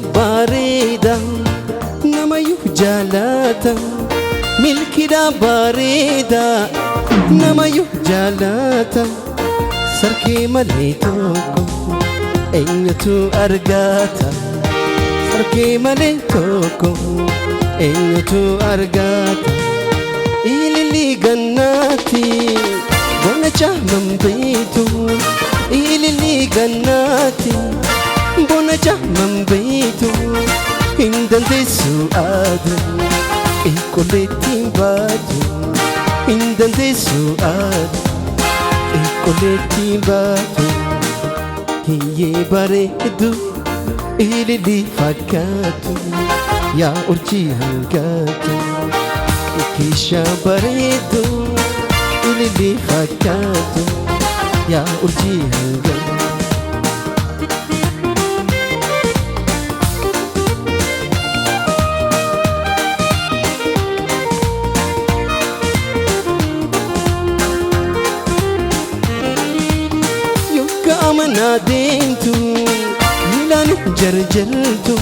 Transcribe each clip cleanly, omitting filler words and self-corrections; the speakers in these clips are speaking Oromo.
bareeda namayyuu jaalata milkidha bareeda namayyuu jaalata sarkee malee tokko eenyutu argata sarkee malee tokko eenyutu argata ililii gannaati bonacha mambeetu ililii gannaati bonacha mambeetu hin dandeessu aadu eekoleettiin baatu hin dandeessu aadu eekoleettiin baatu hiyyee bareedu ililii fakkaatu yaa urjii hangaatu keesha bareedu ililii fakkaatu yaa urjii hangaatu yookaan deemtu miilaan jarjartu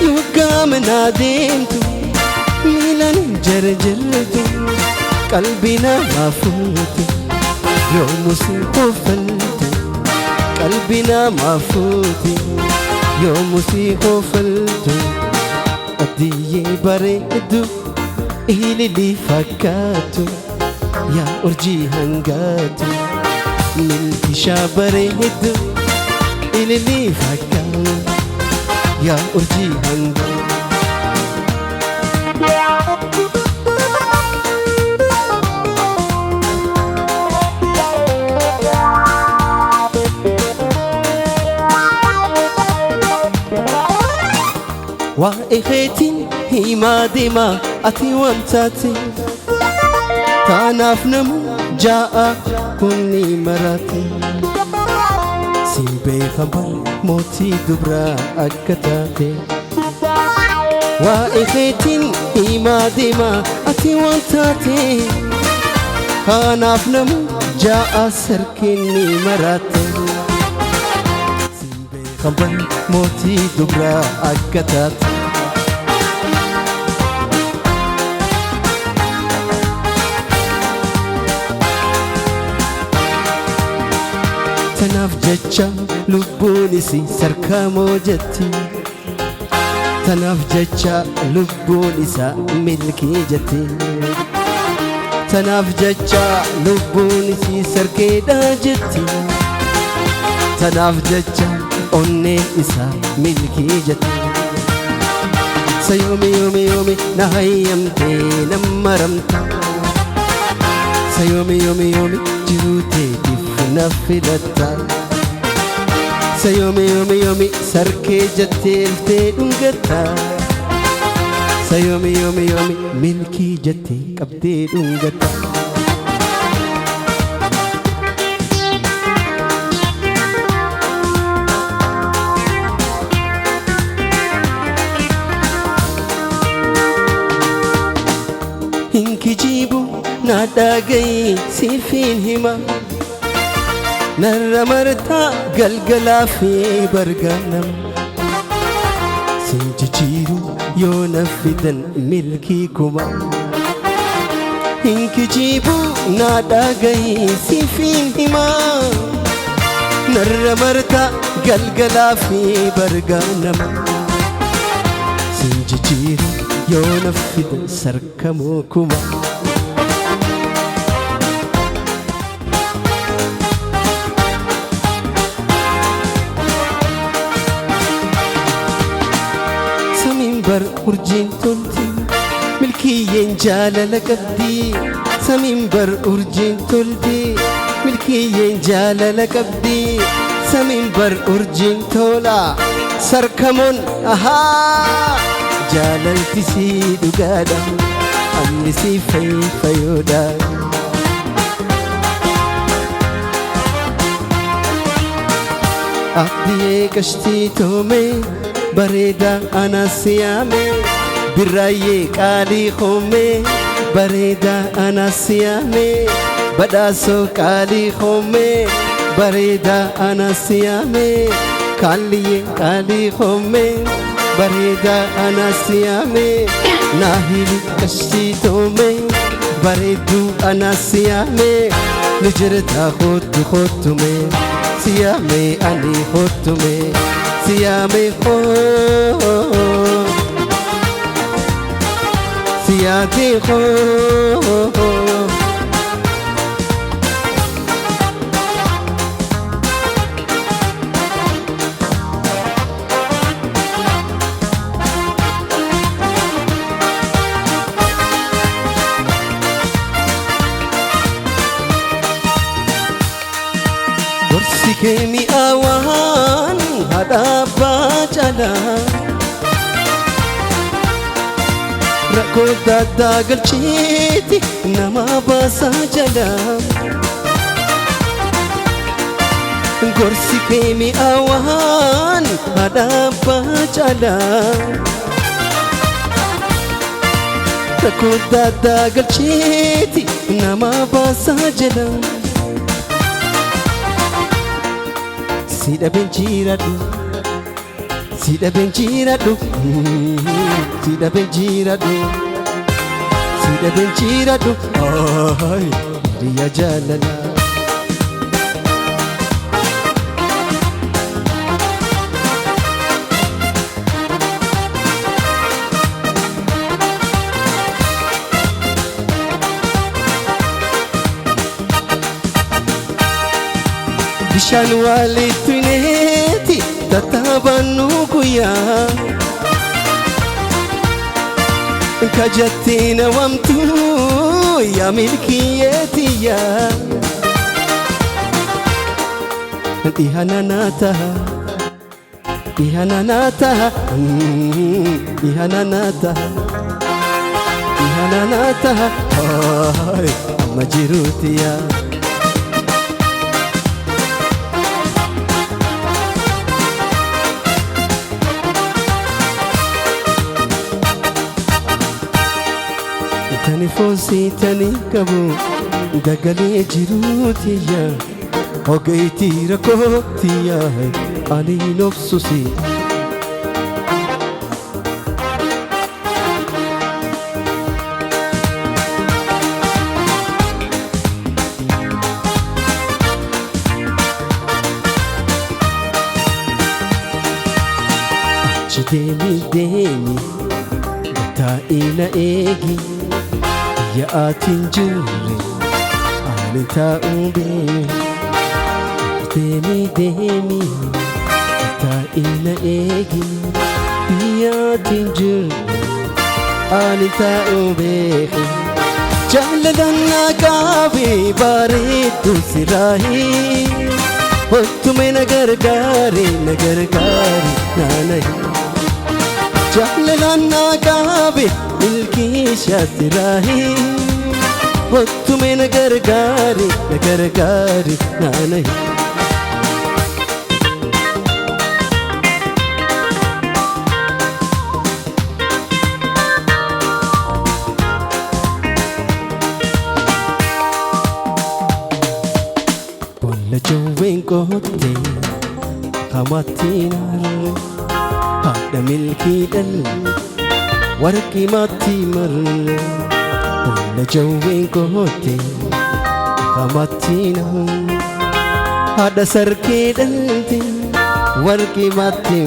yookaan deemtu miilaan jarjartu qalbii namaa fuute yoomus koofaltu qalbii namaa fuute yoomus koofaltu adiyyee bareedu ililii fakkaatu yaa urjii hangaatu milkisha bareedu ililii fakkaatu yaa urjii hangaatu waa'ee keetiin himaa deemaa ati wantaate taanaaf namu ja'a kunni marate siin beekama mootii dubraa akka taate waa'ee keetiin himaa deemaa ati wantaate taanaaf namu ja'a sarkeenni marate siin beekama mootii dubraa akka taate tanaaf jecha lubbuun isii sarkamoo jetti tanaaf jecha lubbuun isaa milkii jetti tanaaf jecha lubbuun isii sarkeedha jetti tanaaf jecha onneen isaa milkii jetti sayoomi yoomi yoomi na hayyamtee nammaramta sayoomi yoomi yoomi jiruu teetiif na filatta sayoomi yoomi yoomi sarkee jettee iltee dhungatta sayoomi yoomi yoomi milkii jettee qabdee dhungatta hinkijibu na dhagayi siifin hima narra martaa galgalaa fi bargaanam siin jijjiiru yoo na fidan milkii kuma hinkijibu na dhagayi siifin hima narra martaa galgalaa fi bargaanam siin jijjiiru yoo na fidan sarkamoo kuma bar urjiin tolti milkiyyeen jaalala qabdi samiin bar urjiin tolti milkiyyeen jaalala qabdi samiin bar urjiin tola sarkamoon ahaa jaalalti sii dhugaadha anni sii fayyoodha abdiyee qashtii toome bareeda anasiyame birraayee qaalii hoome bareeda anasiyame badhaasoo qaalii hoome bareeda anasiyame Kaliye kali khome bareda anasiyame nahili kashitome baredu anasiyame nijrta khud me siyame ani khud me siyame siyade Sikemi awan hadapa jala Rako dada galchiti nama basa jala Sikemi awan hadapa jala Rako dada galchiti nama basa jala Sida benjiradu, sida benjiradu, sida benjiradu, sida benjiradu, ay dia jalala. Bishaan walitti neeti tattaabanu guyyaa Kajattina wamtu yaa milkiyyeetiyyaa Dhihananaataha dhihananaataha dhihananaataha dhihananaataha ay amma jiruutiyaa Tani fosi tani kabu dagale jiruutiya Ogeyti rakootiya ani nofsusi Demi demi ta'ina egi Ya atin jure ani ta'ube Demi demi ta'ina egi Ya atin jure ani ta'ube Jalalan nagabi bareedu sirahi Ottume nagargari naanahi Jalalan nagabi milki shatirahi Ottume nagargari naanahi Bolla jowwen qotte qamattinar Hada milki dal warqi matti mar Bolla jowwen qotte qamattinar Hada sarki dalti warqi matti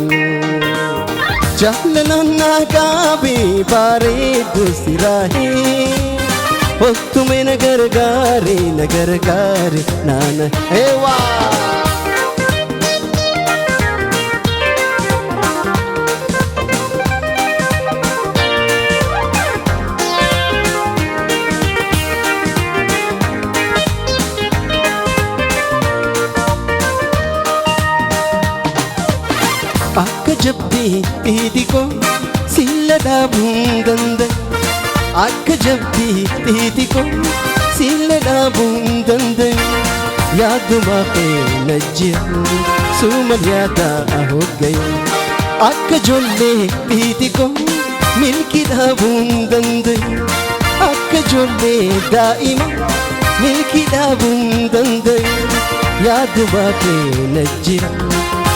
Jalalan nagabi bareedu sirahi Ottume nagargari naana ewa Akka jabbi idiko silla dabundanda Akka jabbi idiko silla dabundanda Yaaduma najjir sumal yaada ahoggay Akka jolle idiko milki dabundanda Akka jolle daa'ima milki dabundanda Yaaduma najjir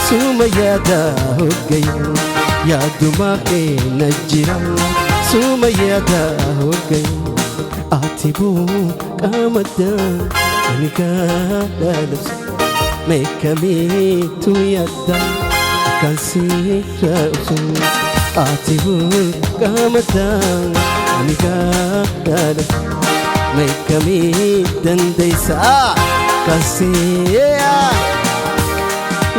suma yaada hoggayu yaaduma keenya jira suma yaada hoggayu ati buuqamadda ani gaadhalabsa meekamiitu yaadda kan siirra ibsu ati buuqamadda ani gaadhalabsa meekamii dandeeysa kan siirra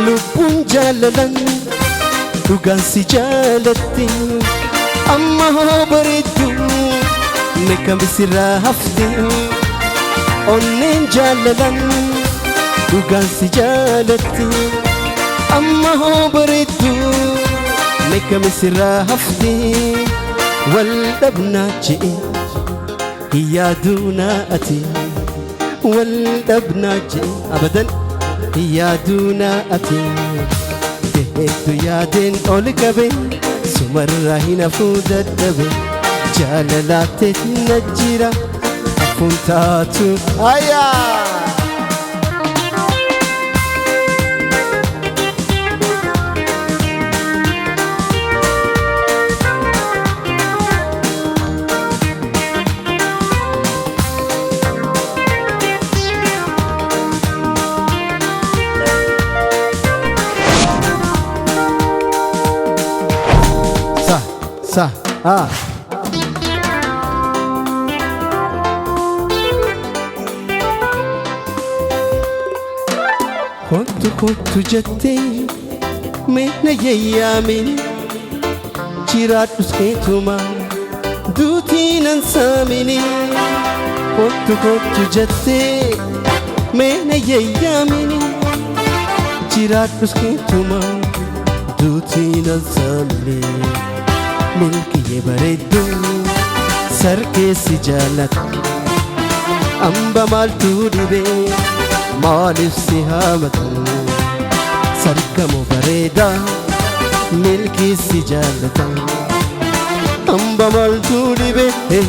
lubbuun jaalalan dhugaan si jaalatti amma bareeddu meekami sirraa hafte onneen jaalalan dhugaan si jaalatti amma bareeddu meekami sirraa hafte wal dhabnaa je'e yaaduna ati wal dhabnaa je'e abadan yaaduna ati deheetu yaadeen ol qabe sumarraa hin hafuu dadhabe jaalalaatteet na jira hafuun taatu ayyaa Kottu jettee meena yayyaamini jiraadhus keetuma duutiinan saamini kottu jettee meena yayyaamini jiraadhus keetuma duutiinan saamini milkiyee bareeddu sarkeessi jaalladhu amba maaltu dhibee maaliif si haamatu sargamu bareeda milkiisi jaallata amba maaltu dhibee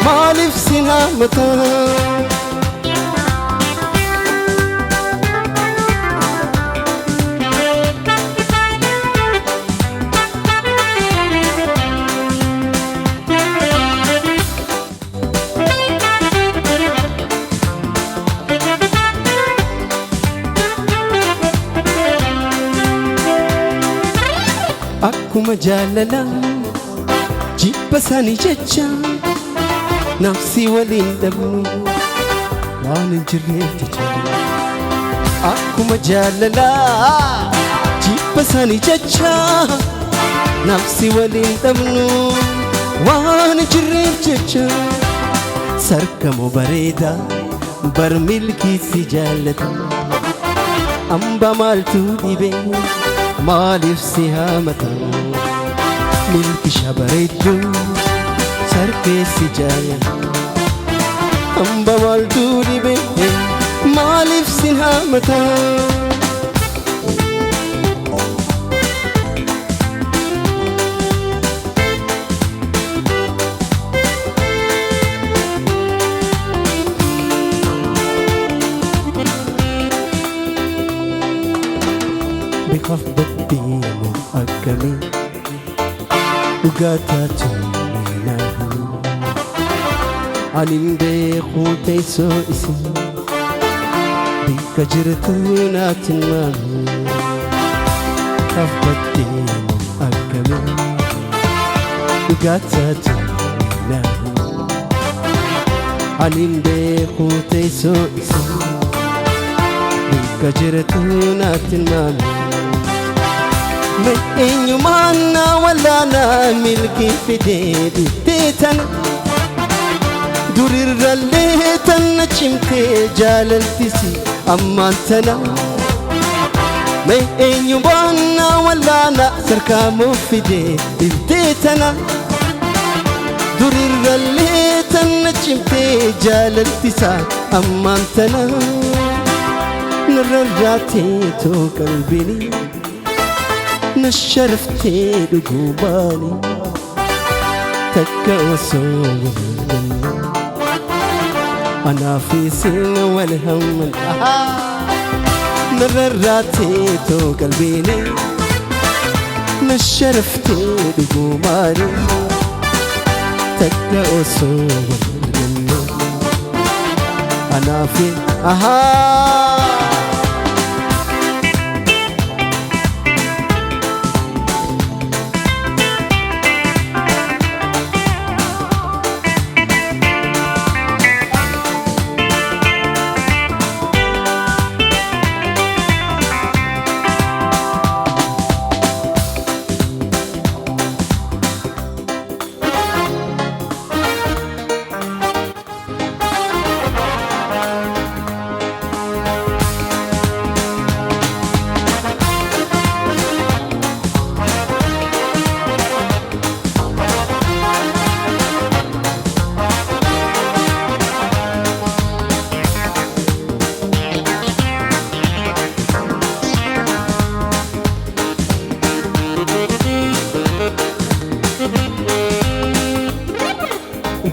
maaliif si haamata akkuma jaalala jibba sanii jecha nafsi waliin dhabnu waan hin jirreef jecha akkuma jaalala jibba sanii jecha nafsi waliin dhabnu waan hin jirreef jecha sargamu bareeda bar milkiisi jaallata amba maaltu dhibee maaliif si haamata milkisha bareeddu sarkeessi jaallata amba maaltu dhibee maaliif si haamata bikaaf baddeemu akkamii dhugaataatu meenaahu anin beekuu teessoo isin bikka jirtu naatti maamu bikaaf baddeemu akkamii dhugaataatu meenaahu anin beekuu teessoo isin bikka jirtu naatti maamu eenyumaanna walaana milkii fidee dhufteetan durirrallee tanna cimtee jaalaltisi ammaan tana eenyumaanna walaana sarkaamuu fidee dhufteetana durirrallee tanna cimtee jaalaltisa ammaan tana narrarraatee too qalbini نشرفتي دقوباني تكا وصوب أنا في سن والهم نرراتي تو قلبيني نشرفتي دقوماني تكا أصور مني أنا في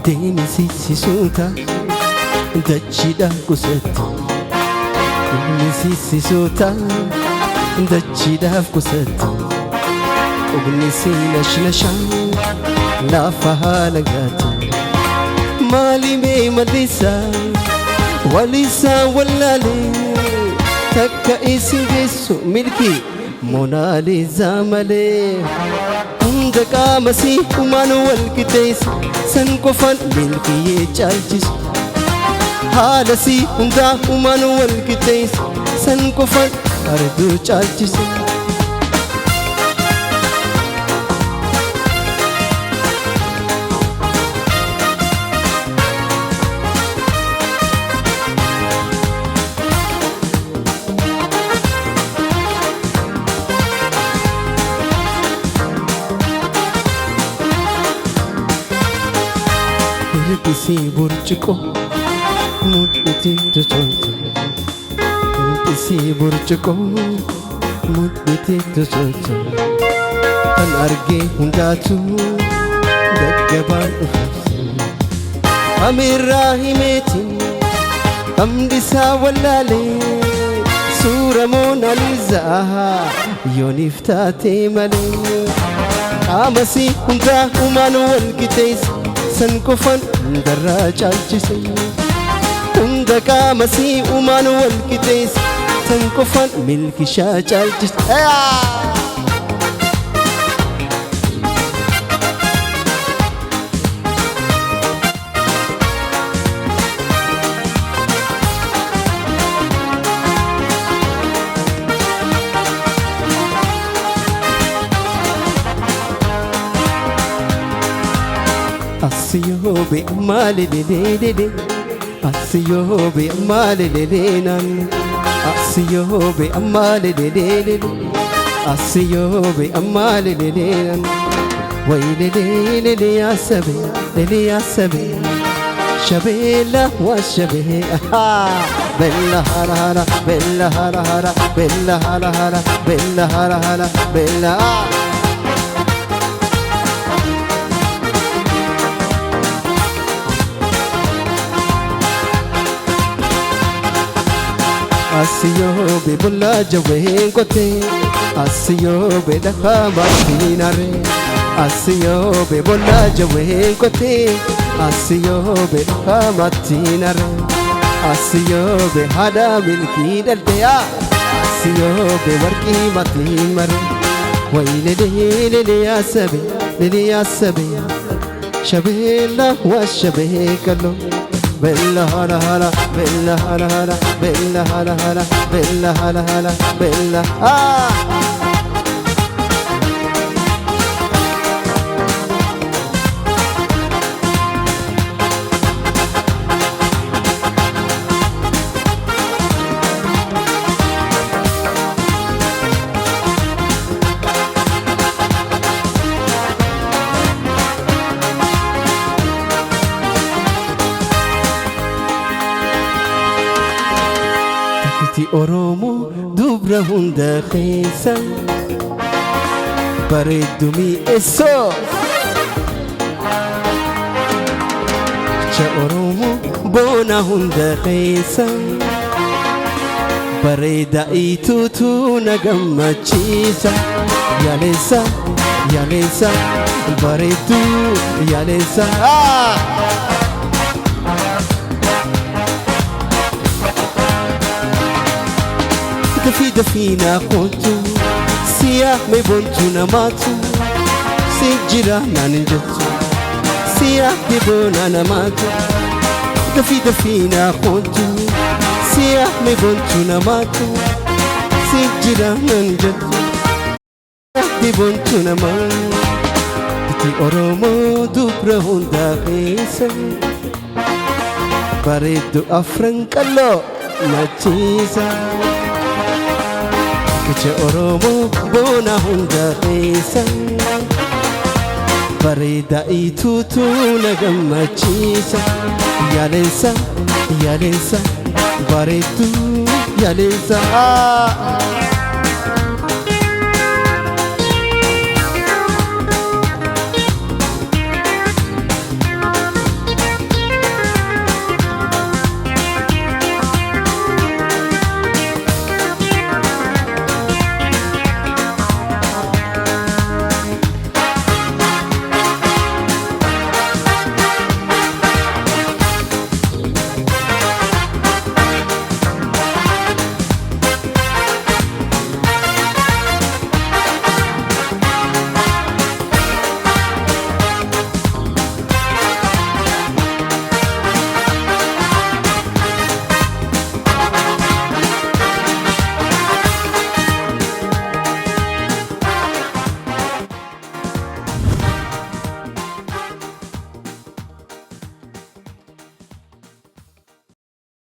deemi siisisuuta dachiidha qusatte deemi siisisuuta dachiidhaaf qusatte ogni siinashnashaan laafa haala gaate maalimee mallisaa walisaa wallaalee takka isin geessu milkii monaalizaa malee hunda qaamasii humaan wal qixxeessa san qofaan milkiyyee caalchisu haalasii hundaa humaan wal qixxeessa san qofaan arduu caalchisu Hirkisi burcuko mudhiti tuchoto Hirkisi burcuko mudhiti tuchoto Kan arge hundaatu gaggabaan ufabse Amirraa himeetiin hamdisaa wallaalee suura moonalizaa yooniif taatee malee qaamasii hundaa humaan wal qixxeessa san qofaan hundarraa caalchise hunda qaamasii humaan wal qixxeessa san qofaan milkishaa caalchise Asiyobe malelelele Asiyobe malelelenan Asiyobe malelelele Asiyobe malelelenan Waylelele ya sabe lele ya sabe Shabela wa shabe Bella hara hara Bella hara hara Bella hara hara Bella hara hara Bella Asiyobe bulla jaween kote Asiyobe dafa matinare Asiyobe bulla jaween kote Asiyobe dafa matinare Asiyobe hada milki daldeya Asiyobe warqi matimare Waylelele ya sabe lele ya sabe Shabela wa shabe kallo Bella hara hara Bella hara hara Bella hara hara Bella hara hara Bella Oromo dubra hunda keessa bareeddu mi'eessoo Oromo boona hunda keessa bareeda ituutu na gammachiisa yaalessa yaalessa bareedu yaalessa dafii na kootu siyaa mee boontu namaatu si jira naan hin jettu siyaa dhiboona namaatu dafii na kootu siyaa mee boontu namaatu si jira naan hin jettu siyaa dhiboontu namaatu itti Oromoo dubra hundaa keessa bareeddu afran qalloo machiisa Kiche Oromoo boona hunda keessa bareeda ituutu na gammachiisa yaalessa yaalessa bareedu yaalessa